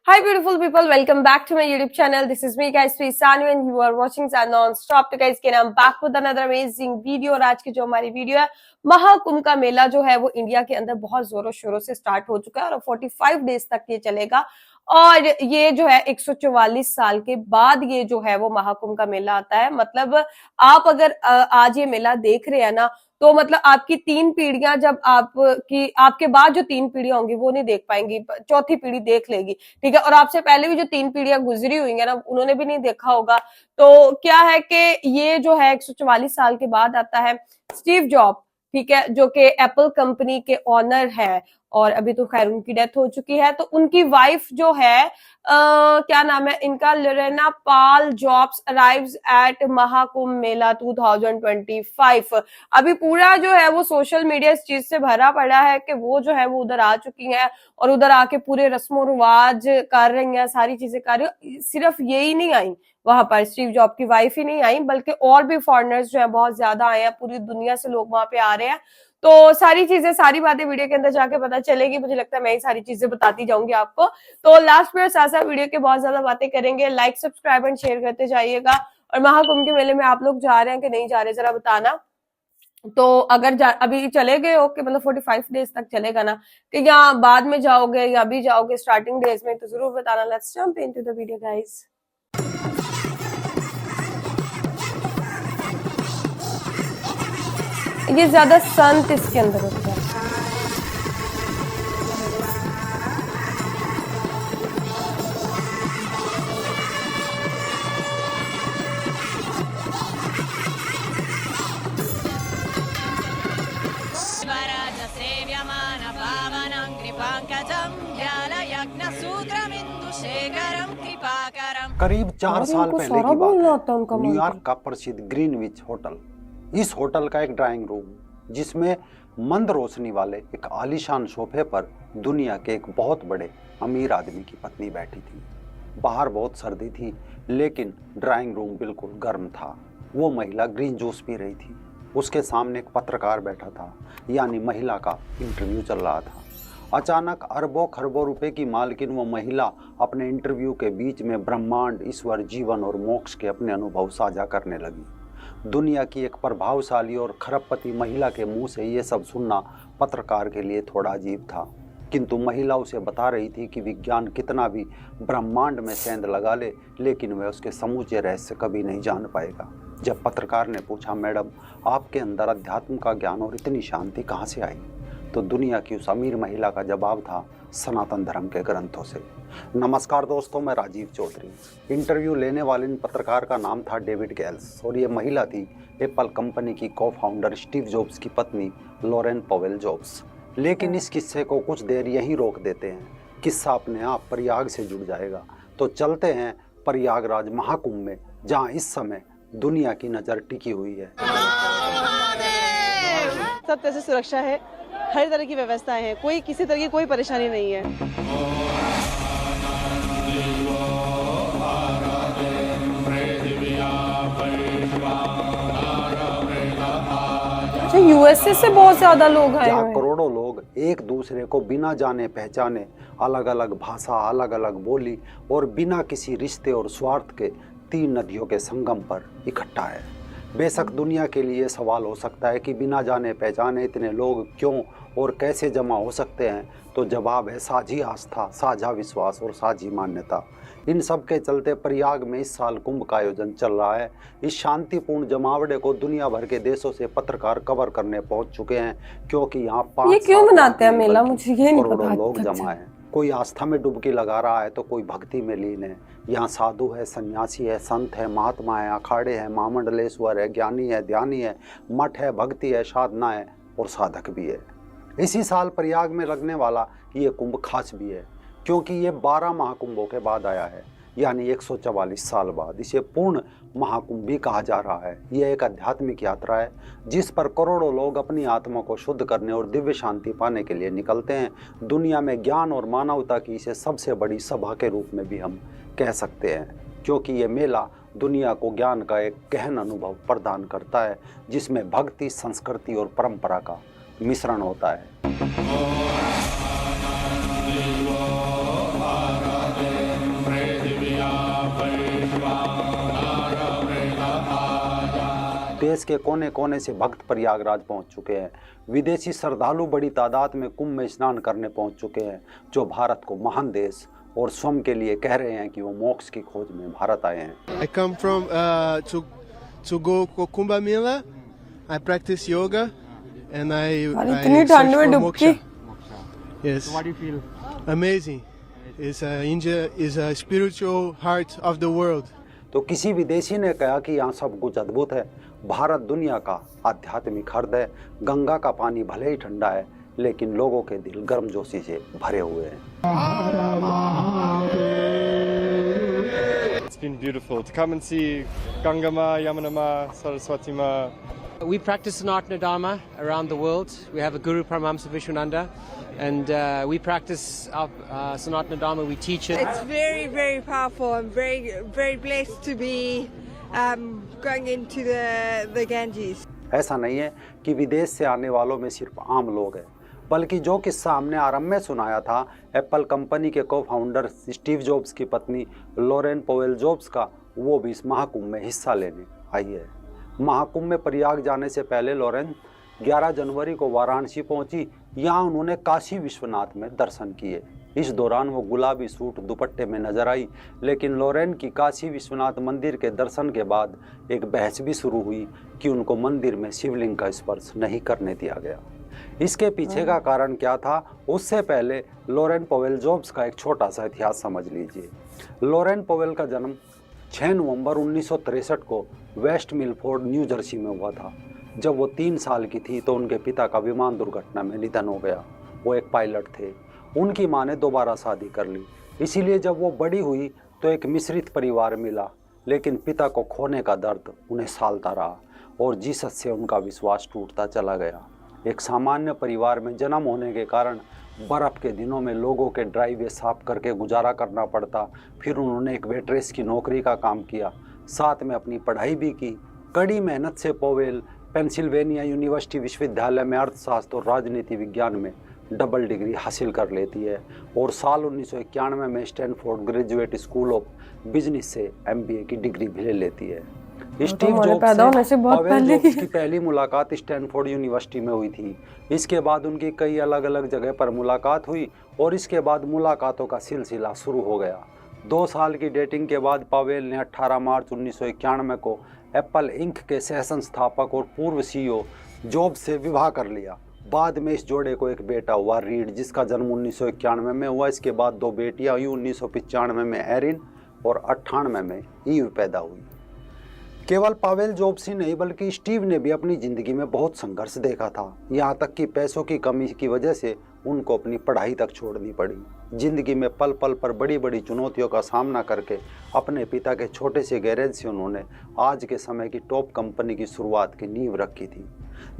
Hi beautiful people, welcome back to my YouTube channel. This is me guys, Sanu and you are watching San Non-Stop. तो guys again I'm back with another amazing video और आज की जो हमारी video है महाकुंभ का मेला जो है वो इंडिया के अंदर बहुत जोरों शोरों से स्टार्ट हो चुका है और 45 डेज तक ये चलेगा और ये जो है 144 साल के बाद ये जो है वो महाकुंभ का मेला आता है। मतलब आप अगर आज ये मेला देख रहे हैं ना तो मतलब आपकी 3 पीढ़ियां जब आपके बाद जो 3 पीढ़ियां होंगी वो नहीं देख पाएंगी, चौथी पीढ़ी देख लेगी, ठीक है। और आपसे पहले भी जो 3 पीढ़ियां गुजरी हुई है ना उन्होंने भी नहीं देखा होगा। तो क्या है कि ये जो है 144 साल के बाद आता है। स्टीव जॉब, ठीक है, जो कि एप्पल कंपनी के ऑनर है और अभी तो खैर उनकी डेथ हो चुकी है। तो उनकी वाइफ जो है क्या नाम है इनका, लोरेना पाल जॉब्स अराइव्स एट महाकुंभ मेला 2025। अभी पूरा जो है वो सोशल मीडिया इस चीज से भरा पड़ा है कि वो जो है वो उधर आ चुकी हैं और उधर आके पूरे रस्मों रिवाज कर रही हैं, सारी चीजें कर रही हैं। सिर्फ यही नहीं आई वहां पर, स्टीव जॉब की वाइफ ही नहीं आई बल्कि और भी फॉरेनर्स जो है बहुत ज्यादा आए हैं, पूरी दुनिया से लोग वहां पे आ रहे हैं। तो सारी चीजें, सारी बातें वीडियो के अंदर जाके पता चलेगी। मुझे लगता है मैं ही सारी चीजें बताती जाऊंगी आपको। तो लास्ट में साथ साथ वीडियो के बहुत ज्यादा बातें करेंगे। लाइक सब्सक्राइब एंड शेयर करते जाइएगा। और महाकुंभ के मेले में आप लोग जा रहे हैं कि नहीं जा रहे जरा बताना। तो अगर अभी चले गए हो कि मतलब 45 डेज तक चलेगा ना, कि या बाद में जाओगे या अभी जाओगे स्टार्टिंग डेज में, तो जरूर बताना। Let's jump into the video guys. ये ज्यादा संत इसके अंदर होता है। करीब 4 साल पहले की बात है। न्यूयॉर्क का प्रसिद्ध ग्रीनविच होटल, इस होटल का एक ड्राइंग रूम जिसमें मंद रोशनी वाले एक आलीशान सोफे पर दुनिया के एक बहुत बड़े अमीर आदमी की पत्नी बैठी थी। बाहर बहुत सर्दी थी लेकिन ड्राइंग रूम बिल्कुल गर्म था। वो महिला ग्रीन जूस पी रही थी। उसके सामने एक पत्रकार बैठा था, यानी महिला का इंटरव्यू चल रहा था। अचानक अरबों खरबों रुपए की मालकिन वो महिला अपने इंटरव्यू के बीच में ब्रह्मांड, ईश्वर, जीवन और मोक्ष के अपने अनुभव साझा करने लगी। दुनिया की एक प्रभावशाली और खरबपति महिला के मुंह से ये सब सुनना पत्रकार के लिए थोड़ा अजीब था, किंतु महिला उसे बता रही थी कि विज्ञान कितना भी ब्रह्मांड में सेंध लगा ले लेकिन वह उसके समूचे रहस्य कभी नहीं जान पाएगा। जब पत्रकार ने पूछा, मैडम आपके अंदर अध्यात्म का ज्ञान और इतनी शांति कहाँ से आई, तो दुनिया की उस अमीर महिला का जवाब था, सनातन धर्म के ग्रंथों से। नमस्कार दोस्तों, मैं राजीव चौधरी। इंटरव्यू लेने वाले पत्रकार का नाम था डेविड गैल्स और ये महिला थी एप्पल कंपनी की को फाउंडर स्टीव जॉब्स की पत्नी लोरेन पवेल जॉब्स। लेकिन इस किस्से को कुछ देर यहीं रोक देते हैं। किस्सा अपने आप प्रयाग से जुड़ जाएगा। तो चलते हैं प्रयागराज महाकुंभ में, जहाँ इस समय दुनिया की नज़र टिकी हुई है। सब तरह से सुरक्षा है, हर तरह की व्यवस्थाएं हैं, कोई किसी तरह की कोई परेशानी नहीं है। अच्छा, यूएसए से बहुत ज्यादा लोग आए हैं। करोड़ों लोग एक दूसरे को बिना जाने पहचाने, अलग अलग भाषा, अलग अलग बोली और बिना किसी रिश्ते और स्वार्थ के 3 नदियों के संगम पर इकट्ठा है। बेशक दुनिया के लिए सवाल हो सकता है कि बिना जाने पहचाने इतने लोग क्यों और कैसे जमा हो सकते हैं, तो जवाब है साझी आस्था, साझा विश्वास और साझी मान्यता। इन सब के चलते प्रयाग में इस साल कुंभ का आयोजन चल रहा है। इस शांतिपूर्ण जमावड़े को दुनिया भर के देशों से पत्रकार कवर करने पहुंच चुके हैं, क्योंकि यहाँ 5 क्यों मनाते हैं मेला, मुझे ये नहीं पता। करोड़ों लोग जमा हैं। कोई आस्था में डुबकी लगा रहा है तो कोई भक्ति में लीन है। यहाँ साधु है, सन्यासी है, संत है, महात्मा है, अखाड़े हैं, महामंडलेश्वर है, ज्ञानी है, ध्यानी है, मठ है, भक्ति है, साधना है और साधक भी है। इसी साल प्रयाग में लगने वाला ये कुंभ खास भी है, क्योंकि ये 12 महाकुंभों के बाद आया है, यानी 144 साल बाद। इसे पूर्ण महाकुंभ भी कहा जा रहा है। यह एक आध्यात्मिक यात्रा है जिस पर करोड़ों लोग अपनी आत्मा को शुद्ध करने और दिव्य शांति पाने के लिए निकलते हैं। दुनिया में ज्ञान और मानवता की इसे सबसे बड़ी सभा के रूप में भी हम कह सकते हैं, क्योंकि ये मेला दुनिया को ज्ञान का एक गहन अनुभव प्रदान करता है, जिसमें भक्ति, संस्कृति और परंपरा का मिश्रण होता है। देश के कोने कोने से भक्त प्रयागराज पहुंच चुके हैं। विदेशी श्रद्धालु बड़ी तादाद में कुंभ में स्नान करने पहुंच चुके हैं, जो भारत को महान देश और स्वयं के लिए कह रहे हैं कि वो मोक्ष की खोज में भारत आए हैं। I come from to go Kumbh Mela. I practice yoga and I इतनी search ठंड में for डुबकी। moksha. Yes. So what do you feel? Amazing. India is a spiritual heart of the world. तो किसी विदेशी ने कहा कि यहाँ सब कुछ अद्भुत है। भारत दुनिया का आध्यात्मिक हृदय है। गंगा का पानी भले ही ठंडा है, लेकिन लोगों के दिल गर्मजोशी से भरे हुए हैं। It's been beautiful to come and see Ganga Ma, Yamuna Ma, Saraswati Ma. We practice Sanatana Dharma around the world. We have a Guru Paramahamsa Vishwananda, and we practice our Sanatana Dharma. We teach it. It's very, very powerful. I'm very, very blessed to be going into the Ganges. ऐसा नहीं है कि विदेश से आने वालों में सिर्फ आम लोग हैं, बल्कि जो किस्सा हमने आरंभ में सुनाया था एप्पल कंपनी के को फाउंडर स्टीव जॉब्स की पत्नी लॉरेन पोवेल जॉब्स का, वो भी इस महाकुंभ में हिस्सा लेने आई है। महाकुंभ में प्रयाग जाने से पहले लॉरेन 11 जनवरी को वाराणसी पहुंची। यहाँ उन्होंने काशी विश्वनाथ में दर्शन किए। इस दौरान वो गुलाबी सूट दुपट्टे में नजर आई, लेकिन लॉरेन की काशी विश्वनाथ मंदिर के दर्शन के बाद एक बहस भी शुरू हुई कि उनको मंदिर में शिवलिंग का स्पर्श नहीं करने दिया गया। इसके पीछे का कारण क्या था, उससे पहले लॉरेन पोवेल जॉब्स का एक छोटा सा इतिहास समझ लीजिए। लॉरेन पोवेल का जन्म 6 नवंबर 1963 को वेस्ट मिलफोर्ड न्यू जर्सी में हुआ था। जब वो 3 साल की थी तो उनके पिता का विमान दुर्घटना में निधन हो गया। वो एक पायलट थे। उनकी मां ने दोबारा शादी कर ली, इसीलिए जब वो बड़ी हुई तो एक मिश्रित परिवार मिला, लेकिन पिता को खोने का दर्द उन्हें सालता रहा और जीसस से उनका विश्वास टूटता चला गया। एक सामान्य परिवार में जन्म होने के कारण बर्फ़ के दिनों में लोगों के ड्राइवे साफ करके गुजारा करना पड़ता। फिर उन्होंने एक वेट्रेस की नौकरी का काम किया, साथ में अपनी पढ़ाई भी की। कड़ी मेहनत से पोवेल पेंसिल्वेनिया यूनिवर्सिटी विश्वविद्यालय में अर्थशास्त्र और राजनीति विज्ञान में डबल डिग्री हासिल कर लेती है और साल 1991 में Stanford graduate school of business से MBA की डिग्री भी ले लेती है। स्टीव जॉब्स से पोवेल जॉब्स की पहली मुलाकात स्टैनफोर्ड यूनिवर्सिटी में हुई थी। इसके बाद उनकी कई अलग अलग जगह पर मुलाकात हुई और इसके बाद मुलाकातों का सिलसिला शुरू हो गया। 2 साल की डेटिंग के बाद पोवेल ने 18 मार्च 1991 को एप्पल इंक के सह संस्थापक और पूर्व CEO जॉब्स से विवाह कर लिया। बाद में इस जोड़े को एक बेटा हुआ, रीड, जिसका जन्म 1991 में हुआ। इसके बाद 2 बेटियां हुई। 1995 में एरिन और 98 में ईव पैदा हुई। केवल पोवेल जॉब्स ही नहीं, बल्कि स्टीव ने भी अपनी ज़िंदगी में बहुत संघर्ष देखा था। यहाँ तक कि पैसों की कमी की वजह से उनको अपनी पढ़ाई तक छोड़नी पड़ी। ज़िंदगी में पल पल पर बड़ी बड़ी चुनौतियों का सामना करके अपने पिता के छोटे से गैरेज से उन्होंने आज के समय की टॉप कंपनी की शुरुआत की नींव रखी थी।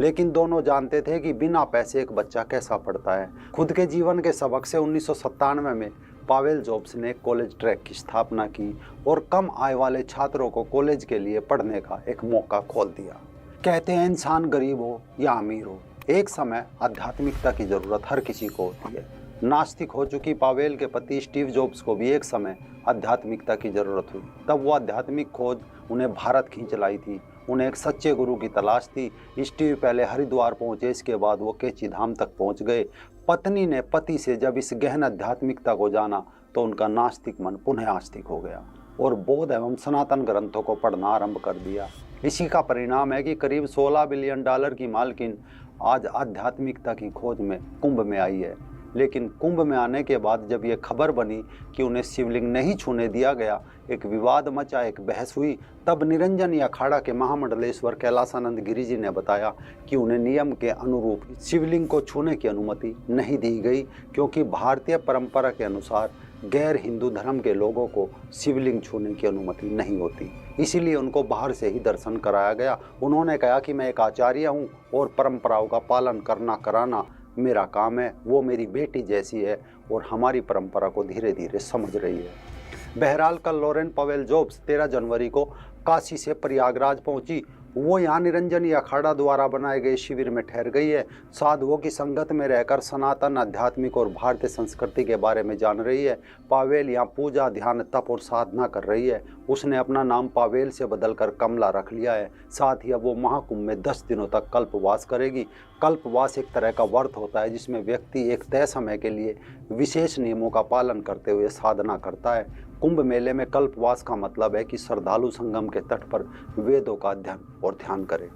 लेकिन दोनों जानते थे कि बिना पैसे एक बच्चा कैसा पढ़ता है। खुद के जीवन के सबक से 1997 में पोवेल जॉब्स ने कॉलेज ट्रैक की स्थापना की और कम आय वाले छात्रों को कॉलेज के लिए पढ़ने का एक मौका खोल दिया। कहते हैं इंसान गरीब हो या अमीर हो, एक समय आध्यात्मिकता की ज़रूरत हर किसी को होती है। नास्तिक हो चुकी पोवेल के पति स्टीव जॉब्स को भी एक समय आध्यात्मिकता की ज़रूरत हुई। तब वो आध्यात्मिक खोज उन्हें भारत खींच लाई थी। उन्हें एक सच्चे गुरु की तलाश थी। स्टीव पहले हरिद्वार पहुँचे, इसके बाद वो कैची धाम तक पहुँच गए। पत्नी ने पति से जब इस गहन आध्यात्मिकता को जाना तो उनका नास्तिक मन पुनः आस्तिक हो गया और बौद्ध एवं सनातन ग्रंथों को पढ़ना आरंभ कर दिया। इसी का परिणाम है कि करीब $16 बिलियन की मालकिन आज आध्यात्मिकता की खोज में कुंभ में आई है। लेकिन कुंभ में आने के बाद जब ये खबर बनी कि उन्हें शिवलिंग नहीं छूने दिया गया, एक विवाद मचा, एक बहस हुई। तब निरंजन अखाड़ा के महामंडलेश्वर कैलासानंद गिरी जी ने बताया कि उन्हें नियम के अनुरूप शिवलिंग को छूने की अनुमति नहीं दी गई, क्योंकि भारतीय परंपरा के अनुसार गैर हिंदू धर्म के लोगों को शिवलिंग छूने की अनुमति नहीं होती। इसीलिए उनको बाहर से ही दर्शन कराया गया। उन्होंने कहा कि मैं एक आचार्य हूँ और परंपराओं का पालन करना कराना मेरा काम है। वो मेरी बेटी जैसी है और हमारी परंपरा को धीरे धीरे समझ रही है। बहरहाल कल लॉरेन पोवेल जॉब्स 13 जनवरी को काशी से प्रयागराज पहुंची वो यहाँ निरंजनी अखाड़ा द्वारा बनाए गए शिविर में ठहर गई है। साधुओं की संगत में रहकर सनातन आध्यात्मिक और भारतीय संस्कृति के बारे में जान रही है। पावेल यहाँ पूजा, ध्यान, तप और साधना कर रही है। उसने अपना नाम पावेल से बदलकर कमला रख लिया है। साथ ही अब वो महाकुंभ में 10 दिनों तक कल्पवास करेगी। कल्पवास एक तरह का व्रत होता है जिसमें व्यक्ति एक तय समय के लिए विशेष नियमों का पालन करते हुए साधना करता है। कुंभ मेले में कल्पवास का मतलब है कि श्रद्धालु संगम के तट पर वेदों का अध्ययन और ध्यान करें।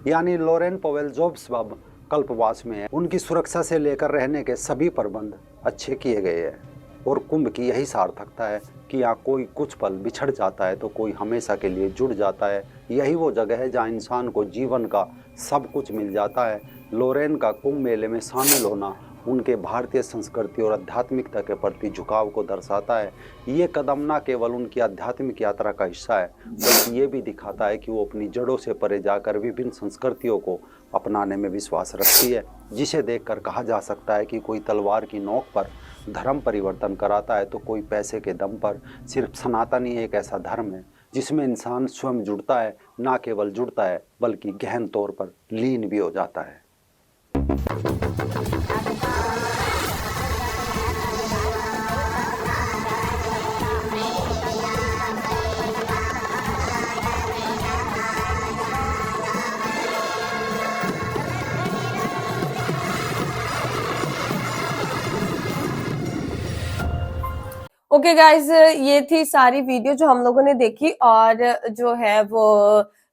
यानी लॉरेन पावेल जॉब्स अब कल्पवास में है। उनकी सुरक्षा से लेकर रहने के सभी प्रबंध अच्छे किए गए हैं। और कुंभ की यही सार्थकता है कि यहाँ कोई कुछ पल बिछड़ जाता है तो कोई हमेशा के लिए जुड़ जाता है। यही वो जगह है जहाँ इंसान को जीवन का सब कुछ मिल जाता है। लॉरेन का कुंभ मेले में शामिल होना उनके भारतीय संस्कृति और आध्यात्मिकता के प्रति झुकाव को दर्शाता है। ये कदम न केवल उनकी आध्यात्मिक यात्रा का हिस्सा है बल्कि ये भी दिखाता है कि वो अपनी जड़ों से परे जाकर विभिन्न संस्कृतियों को अपनाने में विश्वास रखती है, जिसे देखकर कहा जा सकता है कि कोई तलवार की नोक पर धर्म परिवर्तन कराता है तो कोई पैसे के दम पर। सिर्फ सनातन ही एक ऐसा धर्म है जिसमें इंसान स्वयं जुड़ता है, ना केवल जुड़ता है बल्कि गहन तौर पर लीन भी हो जाता है। ओके गाइज, ये थी सारी वीडियो जो हम लोगों ने देखी। और जो है वो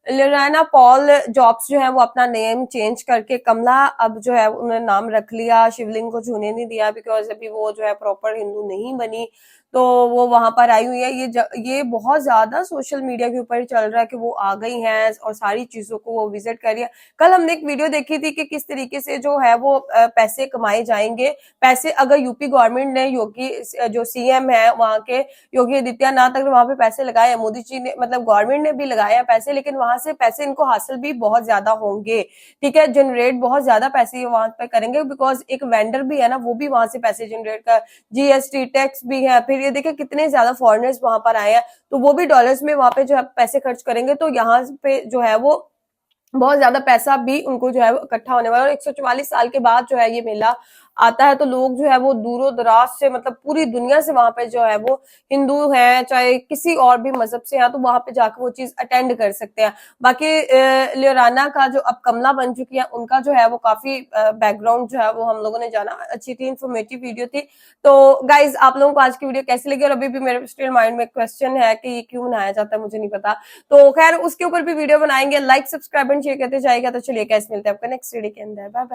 लोरेना पॉल जॉब्स जो है वो अपना नेम चेंज करके कमला अब जो है उन्होंने नाम रख लिया। शिवलिंग को छूने नहीं दिया बिकॉज अभी वो जो है प्रॉपर हिंदू नहीं बनी, तो वो वहां पर आई हुई है। ये बहुत ज्यादा सोशल मीडिया के ऊपर चल रहा है कि वो आ गई हैं और सारी चीजों को वो विजिट कर रही है। कल हमने एक वीडियो देखी थी कि किस तरीके से जो है वो पैसे कमाए जाएंगे। पैसे अगर यूपी गवर्नमेंट ने, योगी जो सीएम है वहां के योगी आदित्यनाथ, अगर वहां पे पैसे लगाए हैं, मोदी जी ने मतलब गवर्नमेंट ने भी लगाए हैं पैसे, लेकिन वहां से पैसे इनको हासिल भी बहुत ज्यादा होंगे। ठीक है, जनरेट बहुत ज्यादा पैसे वहां पे करेंगे बिकॉज एक वेंडर भी है ना, वो भी वहां से पैसे जनरेट कर, जीएसटी टैक्स भी है। फिर ये देखिए कितने ज्यादा फॉरेनर्स वहां पर आए हैं तो वो भी डॉलर्स में वहां पे जो है पैसे खर्च करेंगे, तो यहाँ पे जो है वो बहुत ज्यादा पैसा भी उनको जो है इकट्ठा होने वाला है। और 144 साल के बाद जो है ये मेला आता है तो लोग जो है वो दूरों दराज से, मतलब पूरी दुनिया से वहां पे जो है वो हिंदू हैं चाहे किसी और भी मजहब से हैं, तो वहां पे जाकर वो चीज अटेंड कर सकते हैं। बाकी लोरेना का जो अब कमला बन चुकी है, उनका जो है वो काफी बैकग्राउंड जो है वो हम लोगों ने जाना। अच्छी थी, इन्फॉर्मेटिव वीडियो थी। तो गाइज, आप लोगों को आज की वीडियो कैसी लगी? और अभी भी मेरे स्टिल माइंड में क्वेश्चन है कि ये क्यों बनाया जाता है, मुझे नहीं पता। तो खैर उसके ऊपर भी वीडियो बनाएंगे। लाइक, सब्सक्राइब एंड शेयर करते जाएगा। तो चलिए गाइस, मिलते हैं आपको नेक्स्ट वीडियो के अंदर। Bye bye.